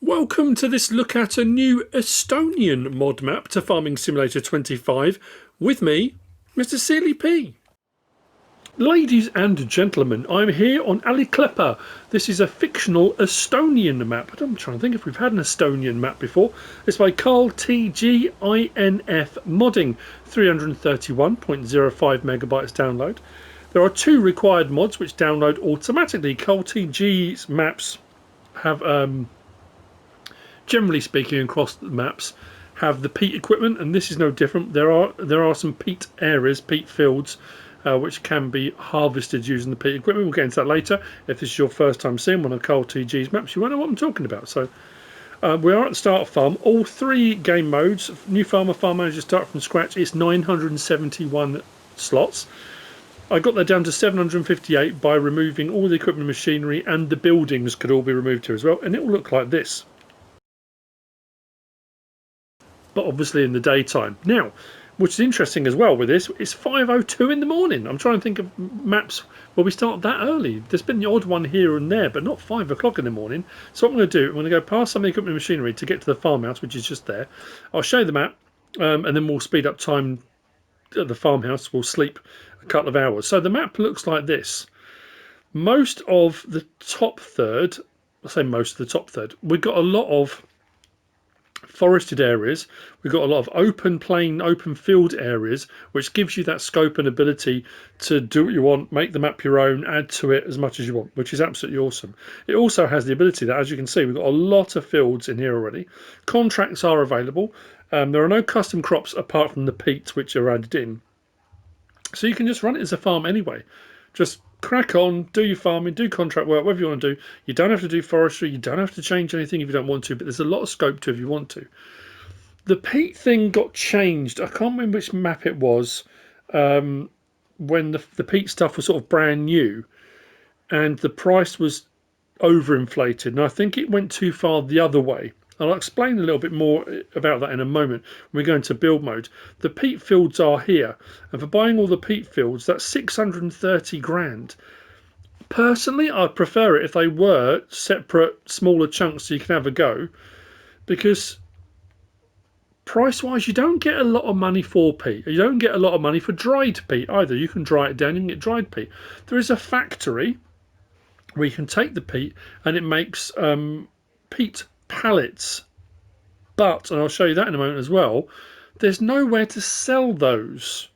Welcome to this look at a new Estonian mod map to Farming Simulator 25 with me, MrSealyp. Ladies and gentlemen, I'm here on Ali Klepper. This is a fictional Estonian map. I'm trying to think if we've had an Estonian map before. It's by Carl TG INF Modding, 331.05 megabytes download. There are two required mods which download automatically. Carl TG's maps have generally speaking across the maps have the peat equipment, and this is no different. There are some peat areas, peat fields, which can be harvested using the peat equipment. We'll get into that later. If this is your first time seeing one of Carl TG's maps, you won't know what I'm talking about. So we are at the start of farm. All three game modes, new farmer, farm manager, start from scratch. It's 971 slots. I got that down to 758 by removing all the equipment and machinery, and the buildings could all be removed here as well, and it will look like this, but obviously in the daytime. Now, which is interesting as well with this, it's 5:02 in the morning. I'm trying to think of maps where we start that early. There's been the odd one here and there, but not 5 o'clock in the morning. So what I'm going to do, I'm going to go past some of the equipment and machinery to get to the farmhouse, which is just there. I'll show you the map, and then we'll speed up time at the farmhouse. We'll sleep a couple of hours. So the map looks like this. Most of the top third, I say most of the top third, we've got a lot of forested areas. We've got a lot of open plain, open field areas, which gives you that scope and ability to do what you want, make the map your own, add to it as much as you want, which is absolutely awesome. It also has the ability that, as you can see, we've got a lot of fields in here already. Contracts are available. There are no custom crops apart from the peat, which are added in. So you can just run it as a farm anyway. Just crack on, do your farming, do contract work, whatever you want to do. You don't have to do forestry, you don't have to change anything if you don't want to, but there's a lot of scope to if you want to. The peat thing got changed. I can't remember which map it was, when the peat stuff was sort of brand new and the price was overinflated, and I think it went too far the other way. I'll explain a little bit more about that in a moment when we go into build mode. The peat fields are here, and for buying all the peat fields, that's 630 grand. Personally, I'd prefer it if they were separate, smaller chunks so you can have a go, because price-wise, you don't get a lot of money for peat. You don't get a lot of money for dried peat either. You can dry it down, you can get dried peat. There is a factory where you can take the peat and it makes peat pallets, but, and I'll show you that in a moment as well, there's nowhere to sell those.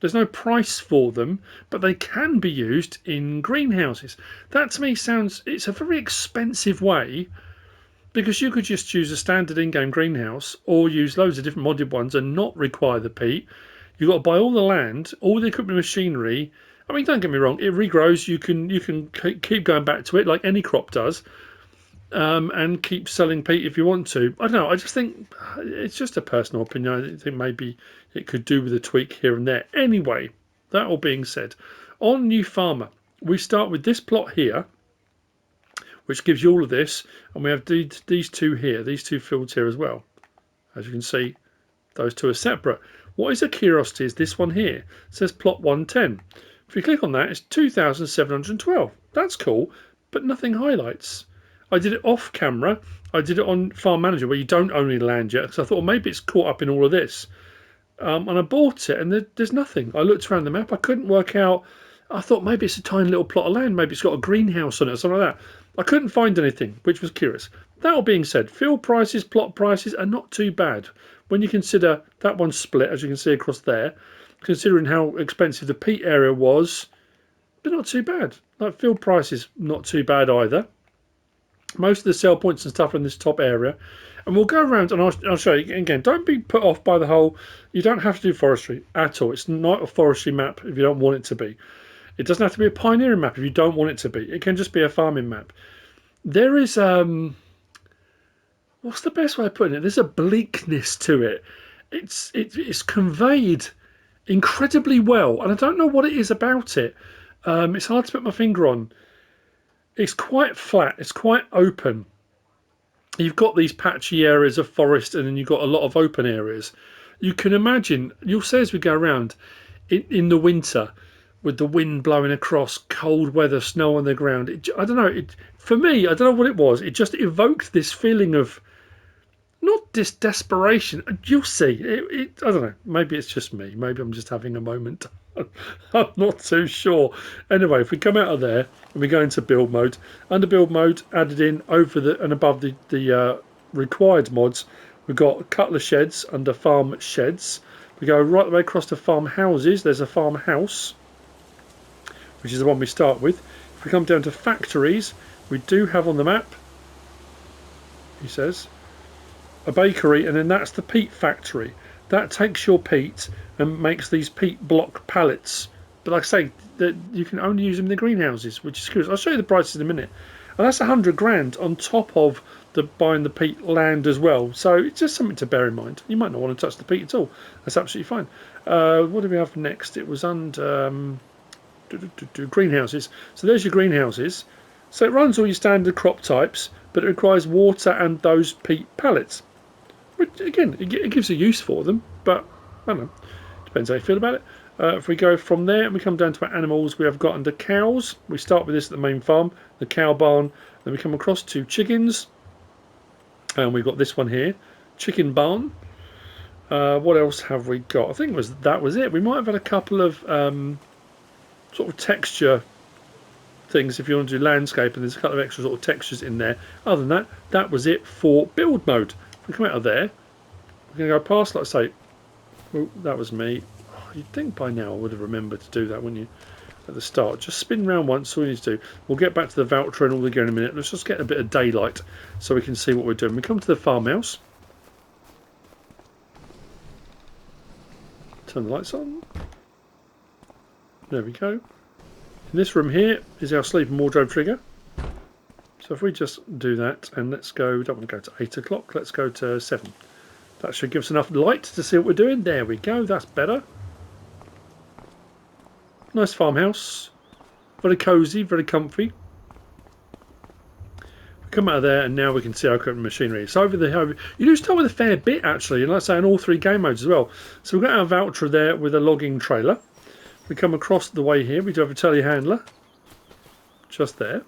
There's no price for them, but they can be used in greenhouses. That to me sounds, it's a very expensive way, because you could just use a standard in-game greenhouse or use loads of different modded ones and not require the peat. You've got to buy all the land, all the equipment, machinery. I mean, don't get me wrong, it regrows. You can keep going back to it like any crop does, and keep selling peat if you want to. I don't know, I just think it's just a personal opinion. I think maybe it could do with a tweak here and there. Anyway, that all being said, on New Farmer, we start with this plot here, which gives you all of this, and we have these two here, these two fields here as well. As you can see, those two are separate. What is a curiosity is this one here. It says plot 110. If you click on that, it's 2,712. That's cool, but nothing highlights. I did it off camera. I did it on Farm Manager where you don't own any land yet, because I thought, well, maybe it's caught up in all of this. And I bought it, and there's nothing. I looked around the map. I couldn't work out. I thought maybe it's a tiny little plot of land. Maybe it's got a greenhouse on it or something like that. I couldn't find anything, which was curious. That all being said, field prices, plot prices are not too bad. When you consider that one's split, as you can see across there, considering how expensive the peat area was, but not too bad. Like field prices, not too bad either. Most of the sell points and stuff are in this top area, and we'll go around and I'll show you again. Don't be put off by the whole, you don't have to do forestry at all. It's not a forestry map if you don't want it to be. It doesn't have to be a pioneering map if you don't want it to be. It can just be a farming map. There is what's the best way of putting it? There's a bleakness to it. It's conveyed incredibly well, and I don't know what it is about it. It's hard to put my finger on. It's quite flat, it's quite open. You've got these patchy areas of forest, and then you've got a lot of open areas. You can imagine, you'll see as we go around, in the winter, with the wind blowing across, cold weather, snow on the ground. I don't know. For me, I don't know what it was. It just evoked this feeling of not this desperation. You'll see. I don't know. Maybe it's just me. Maybe I'm just having a moment. I'm not too sure. Anyway, if we come out of there and we go into build mode, under build mode, added in over the and above the required mods, we've got a couple of sheds under farm sheds. We go right the way across to farm houses. There's a farmhouse, which is the one we start with. If we come down to factories, we do have on the map, he says, a bakery, and then that's the peat factory. That takes your peat and makes these peat block pallets. But like I say, that you can only use them in the greenhouses, which is curious. I'll show you the prices in a minute. And that's 100 grand on top of buying the peat land as well. So it's just something to bear in mind. You might not want to touch the peat at all. That's absolutely fine. What do we have next? It was under greenhouses. So there's your greenhouses. So it runs all your standard crop types, but it requires water and those peat pallets. Which, again, it gives a use for them, but I don't know. Depends how you feel about it. If we go from there and we come down to our animals, we have got under cows. We start with this at the main farm, the cow barn. Then we come across to chickens, and we've got this one here, chicken barn. What else have we got? I think that was it. We might have had a couple of sort of texture things if you want to do landscape, and there's a couple of extra sort of textures in there. Other than that, that was it for build mode. If we come out of there, we're going to go past, like I say, oh, that was me. Oh, you'd think by now I would have remembered to do that, wouldn't you? At the start, just spin round once, all you need to do. We'll get back to the voucher and all the gear in a minute. Let's just get a bit of daylight so we can see what we're doing. We come to the farmhouse. Turn the lights on. There we go. In this room here is our sleep and wardrobe trigger. So if we just do that, and let's go, we don't want to go to 8 o'clock, let's go to 7. That should give us enough light to see what we're doing. There we go, that's better. Nice farmhouse. Very cosy, very comfy. We come out of there, and now we can see our equipment machinery. So over the, you do start with a fair bit actually, and like I say, in all 3 game modes as well. So we've got our voucher there with a logging trailer. We come across the way here, we do have a telehandler, just there,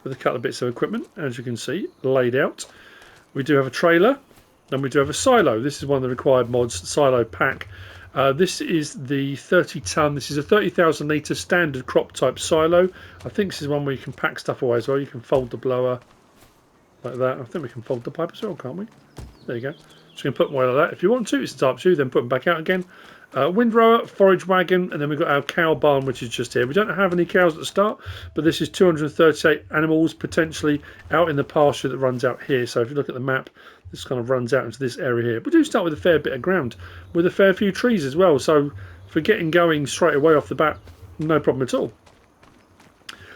with a couple of bits of equipment, as you can see, laid out. We do have a trailer, and we do have a silo. This is one of the required mods, silo pack. This is the 30 tonne, this is a 30,000 litre standard crop type silo. I think this is one where you can pack stuff away as well. You can fold the blower like that. I think we can fold the pipe as well, can't we? There you go. So you can put them away like that. If you want to, it's the type 2, then put them back out again. Windrower, forage wagon, and then we've got our cow barn, which is just here. We don't have any cows at the start, but this is 238 animals potentially out in the pasture that runs out here. So if you look at the map, this kind of runs out into this area here. We do start with a fair bit of ground, with a fair few trees as well. So for getting going straight away off the bat, no problem at all.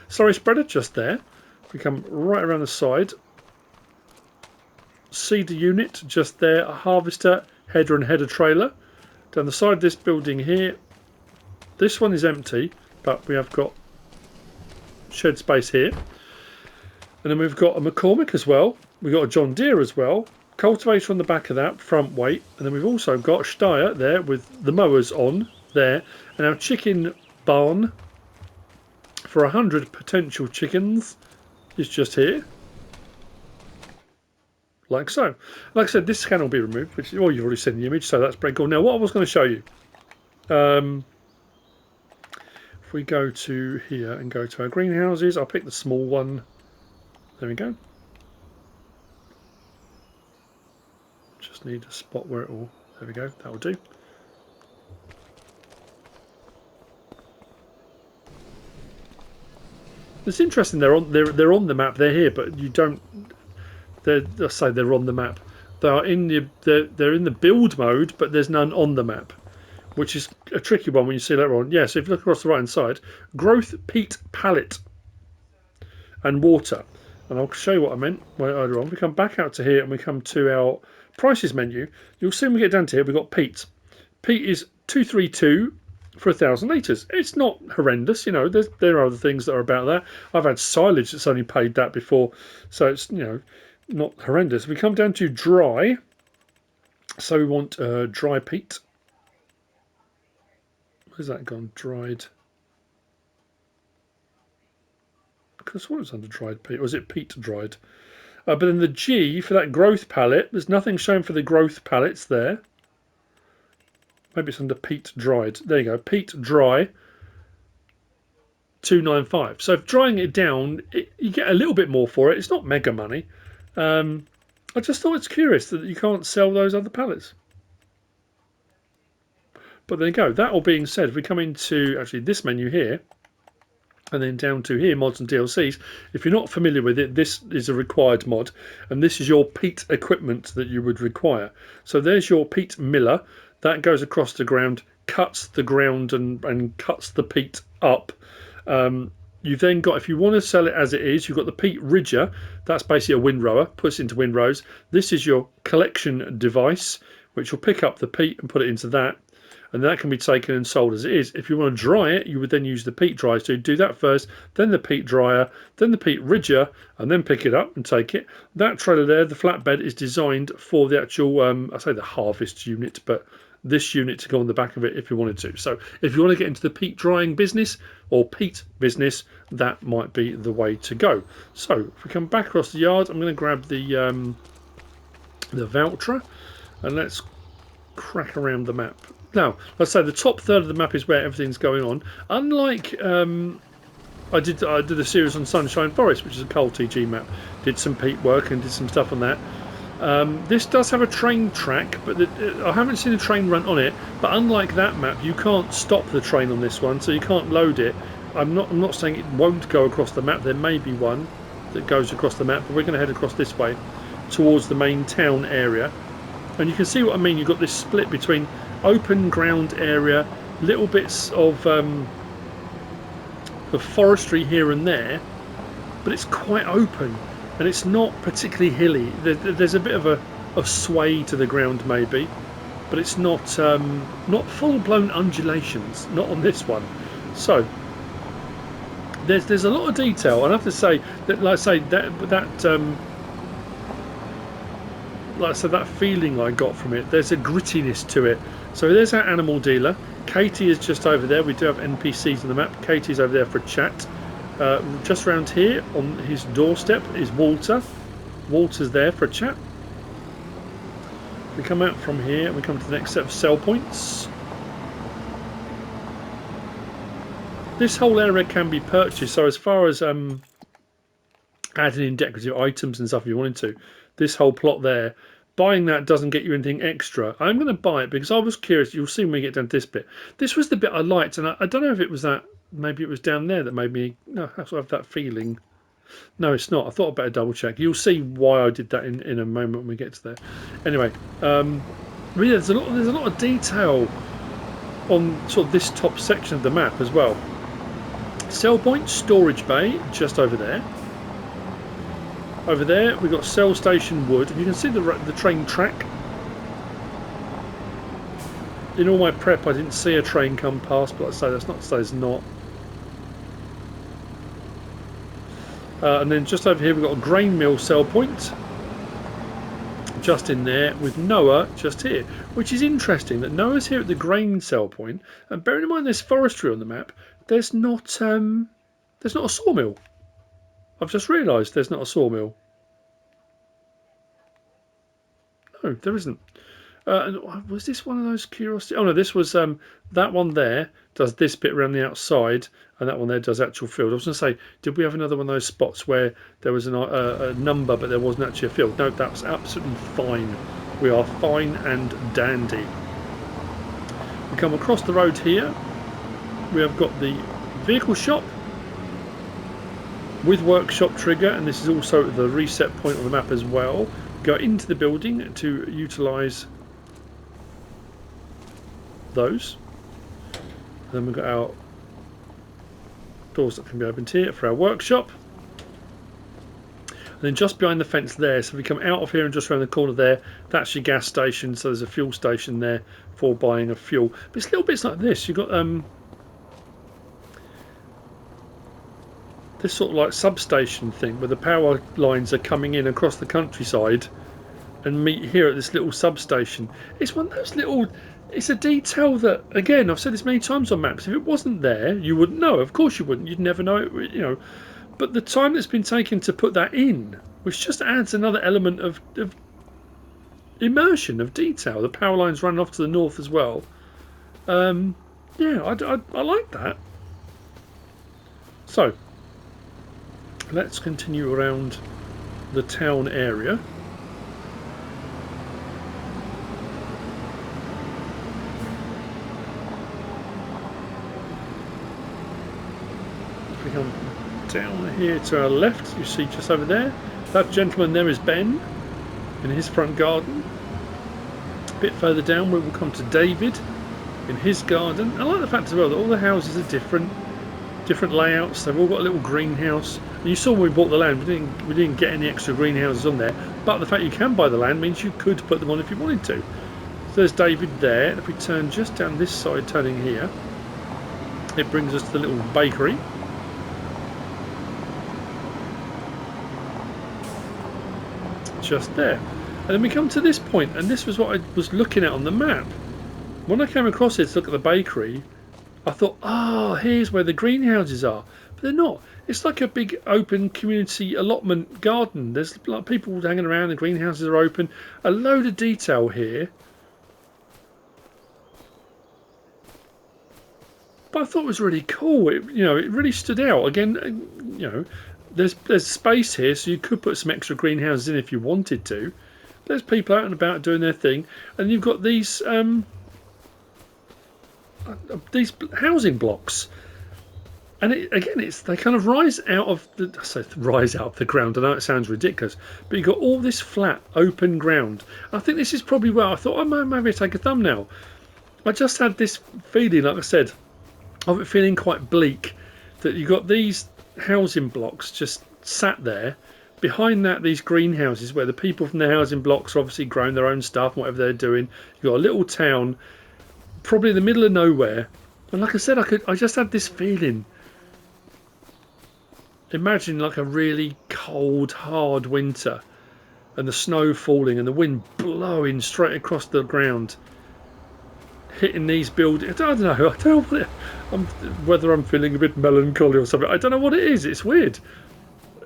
Slurry spreader just there. We come right around the side. Seeder unit just there. A harvester, header and header trailer. Down the side of this building here, this one is empty, but we have got shed space here. And then we've got a McCormick as well. We've got a John Deere as well. Cultivator on the back of that, front weight. And then we've also got Steyr there with the mowers on there. And our chicken barn for 100 potential chickens is just here. Like so. Like I said, this can all be removed, which you've already seen the image, so that's pretty cool. Now, what I was going to show you, if we go to here and go to our greenhouses, I'll pick the small one. There we go. Just need a spot where it will. There we go. That will do. It's interesting. They're on the map. They're here, but you don't. I say they're on the map. They're in the build mode, but there's none on the map, which is a tricky one when you see later on. Yeah, so if you look across the right hand side, growth peat pallet and water, and I'll show you what I meant earlier on. We come back out to here and we come to our prices menu. You'll see when we get down to here, we've got peat. Peat is 232 for 1,000 litres. It's not horrendous, you know. There are other things that are about that. I've had silage that's only paid that before, so it's, you know, not horrendous. We come down to dry, so we want dry peat. Where's that gone? Dried. Because what was under dried peat? Or was it peat dried? But then the G for that growth pallet, there's nothing shown for the growth pallets there. Maybe it's under peat dried. There you go, peat dry 295. So if drying it down, you get a little bit more for it. It's not mega money. I just thought it's curious that you can't sell those other pallets. But there you go. That all being said, if we come into actually this menu here, and then down to here, mods and DLCs. If you're not familiar with it, this is a required mod, and this is your peat equipment that you would require. So there's your peat miller. That goes across the ground, cuts the ground and cuts the peat up. You've then got, if you want to sell it as it is, you've got the peat ridger. That's basically a windrower, puts it into windrows. This is your collection device, which will pick up the peat and put it into that. And that can be taken and sold as it is. If you want to dry it, you would then use the peat dryer. So you do that first, then the peat dryer, then the peat ridger, and then pick it up and take it. That trailer there, the flatbed, is designed for the actual, I say the harvest unit, but this unit to go on the back of it if you wanted to. So if you want to get into the peat drying business or peat business, that might be the way to go. So if we come back across the yard, I'm going to grab the voucher and let's crack around the map. Now, let's say the top third of the map is where everything's going on. Unlike I did a series on Sunshine Forest, which is a Coal TG map. Did some peat work and did some stuff on that. This does have a train track, but I haven't seen a train run on it. But unlike that map, you can't stop the train on this one, so you can't load it. I'm not saying it won't go across the map. There may be one that goes across the map, but we're going to head across this way towards the main town area. And you can see what I mean. You've got this split between open ground area, little bits of forestry here and there, but it's quite open and it's not particularly hilly. There's a bit of a sway to the ground maybe, but it's not full-blown undulations, not on this one. So there's a lot of detail. I have to say that, like I say, that feeling I got from it, there's a grittiness to it. So there's our animal dealer. Katie is just over there. We do have NPCs on the map. Katie's over there for a chat. Just around here on his doorstep is Walter. Walter's there for a chat. We come out from here and we come to the next set of sell points. This whole area can be purchased. So as far as adding in decorative items and stuff if you wanted to, this whole plot there, buying that doesn't get you anything extra. I'm going to buy it because I was curious. You'll see when we get down to this bit. This was the bit I liked, and I don't know if it was that. Maybe it was down there that made me. No, I have that feeling. No, it's not. I thought I'd better double check. You'll see why I did that in a moment when we get to there. Anyway, yeah, there's a lot of detail on sort of this top section of the map as well. Sell point, storage bay, just over there. Over there we've got Cell Station Wood. You can see the train track. In all my prep I didn't see a train come past, but I say that's not to say it's not. And then just over here we've got a grain mill sell point. Just in there with Noah just here. Which is interesting that Noah's here at the grain sell point. And bearing in mind there's forestry on the map, there's not a sawmill. I've just realised there's not a sawmill. No, there isn't. Was this one of those curiosities? Oh no, this was that one there does this bit around the outside, and that one there does actual field. I was going to say, did we have another one of those spots where there was a number but there wasn't actually a field? No, that was absolutely fine. We are fine and dandy. We come across the road here. We have got the vehicle shop with workshop trigger, and this is also the reset point on the map as well. Go into the building to utilise those. Then we've got our doors that can be opened here for our workshop. And then just behind the fence there, so we come out of here and just around the corner there, that's your gas station. So there's a fuel station there for buying of fuel. But it's little bits like this. You've got this sort of like substation thing where the power lines are coming in across the countryside and meet here at this little substation. It's one of those little, it's a detail that, again, I've said this many times on maps, if it wasn't there you wouldn't know. Of course you wouldn't, you'd never know it, you know. But the time that's been taken to put that in, which just adds another element of immersion, of detail. The power lines running off to the north as well. Yeah, I like that. So let's continue around the town area. If we come down here to our left, you see just over there, that gentleman there is Ben in his front garden. A bit further down we will come to David in his garden. I like the fact as well that all the houses are different layouts. They've all got a little greenhouse. And you saw when we bought the land, we didn't get any extra greenhouses on there, but the fact you can buy the land means you could put them on if you wanted to. So there's David there. If we turn just down this side, turning here, it brings us to the little bakery. Just there. And then we come to this point, and this was what I was looking at on the map. When I came across it to look at the bakery, I thought, oh, here's where the greenhouses are. But they're not. It's like a big open community allotment garden. There's like people hanging around, the greenhouses are open. A load of detail here. But I thought it was really cool. It really stood out. Again, there's space here, so you could put some extra greenhouses in if you wanted to. There's people out and about doing their thing, and you've got these housing blocks, and they kind of rise out of the ground. I know it sounds ridiculous, but you've got all this flat open ground. I think this is probably where I thought, oh, maybe take a thumbnail. I just had this feeling, like I said, of it feeling quite bleak, that you've got these housing blocks just sat there. Behind that, these greenhouses where the people from the housing blocks are obviously growing their own stuff and whatever they're doing. You've got a little town, probably in the middle of nowhere. And like I said, I just had this feeling. Imagine like a really cold, hard winter, and the snow falling and the wind blowing straight across the ground, hitting these buildings. I don't know whether I'm feeling a bit melancholy or something. I don't know what it is. It's weird.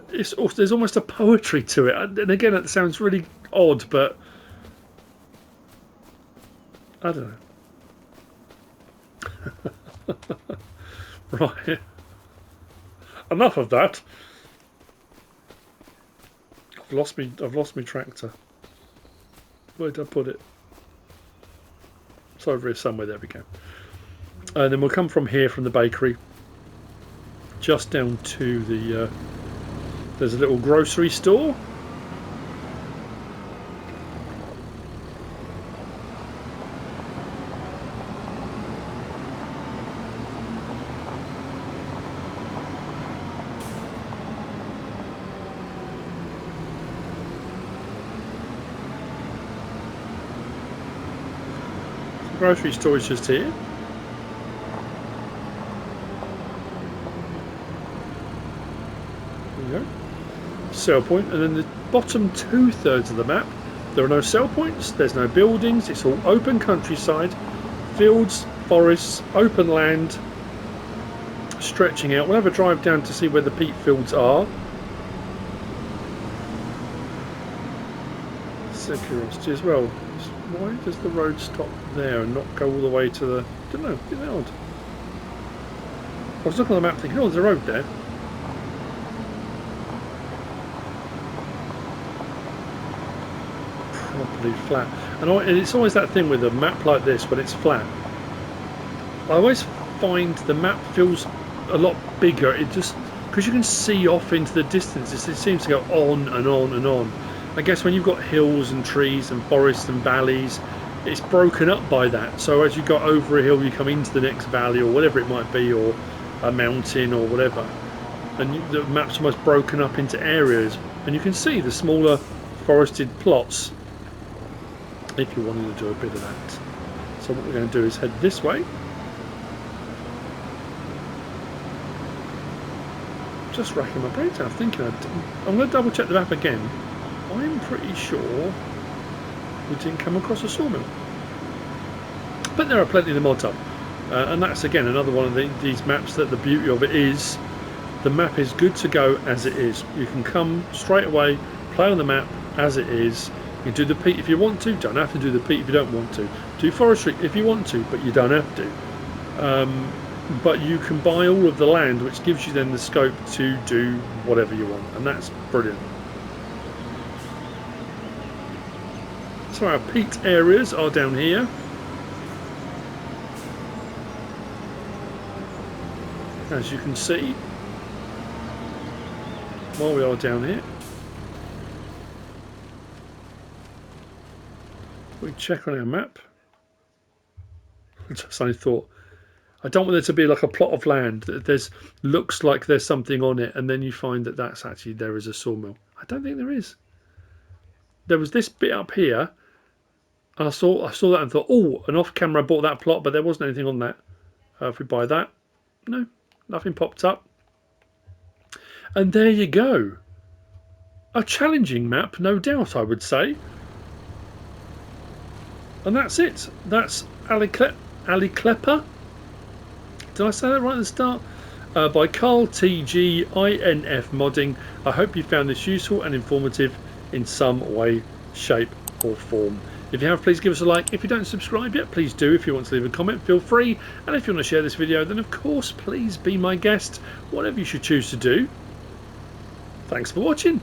There's almost a poetry to it, and again, that sounds really odd, but I don't know. Right, enough of that. I've lost me tractor. Where did I put it? It's over here somewhere. There we go. And then we'll come from here, from the bakery, just down to the there's a little grocery store. The grocery store is just here. There we go. Sell point, and then the bottom 2/3 of the map, there are no sell points, there's no buildings, it's all open countryside, fields, forests, open land, stretching out. We'll have a drive down to see where the peat fields are. Curiosity as well. Why does the road stop there and not go all the way to the... I don't know, it's odd. I was looking at the map thinking, oh, there's a road there. Properly flat. And it's always that thing with a map like this when it's flat. I always find the map feels a lot bigger. It just... because you can see off into the distance, it seems to go on and on and on. I guess when you've got hills and trees and forests and valleys, it's broken up by that. So as you go over a hill, you come into the next valley or whatever it might be, or a mountain or whatever. And the map's almost broken up into areas. And you can see the smaller forested plots if you wanted to do a bit of that. So what we're going to do is head this way. Just racking my brains out thinking. I'm going to double check the map again. I'm pretty sure we didn't come across a sawmill, but there are plenty of them on top, and that's again another one of these maps that the beauty of it is the map is good to go as it is. You can come straight away, play on the map as it is. You can do the peat if you want to, don't have to do the peat if you don't want to. Do forestry if you want to, but you don't have to. But you can buy all of the land, which gives you then the scope to do whatever you want, and that's brilliant. So our peat areas are down here. As you can see, while we are down here, we check on our map. I just only thought, I don't want there to be like a plot of land that looks like there's something on it, and then you find that that's actually there is a sawmill. I don't think there is. There was this bit up here, and I saw that and thought, oh, and off camera I bought that plot, but there wasn't anything on that. If we buy that, no, nothing popped up. And there you go. A challenging map, no doubt, I would say. And that's it. That's Aliklepa. Did I say that right at the start? By Carl TG INF Modding. I hope you found this useful and informative in some way, shape or form. If you have, please give us a like. If you don't subscribe yet, please do. If you want to leave a comment, feel free. And if you want to share this video, then of course, please be my guest. Whatever you should choose to do. Thanks for watching.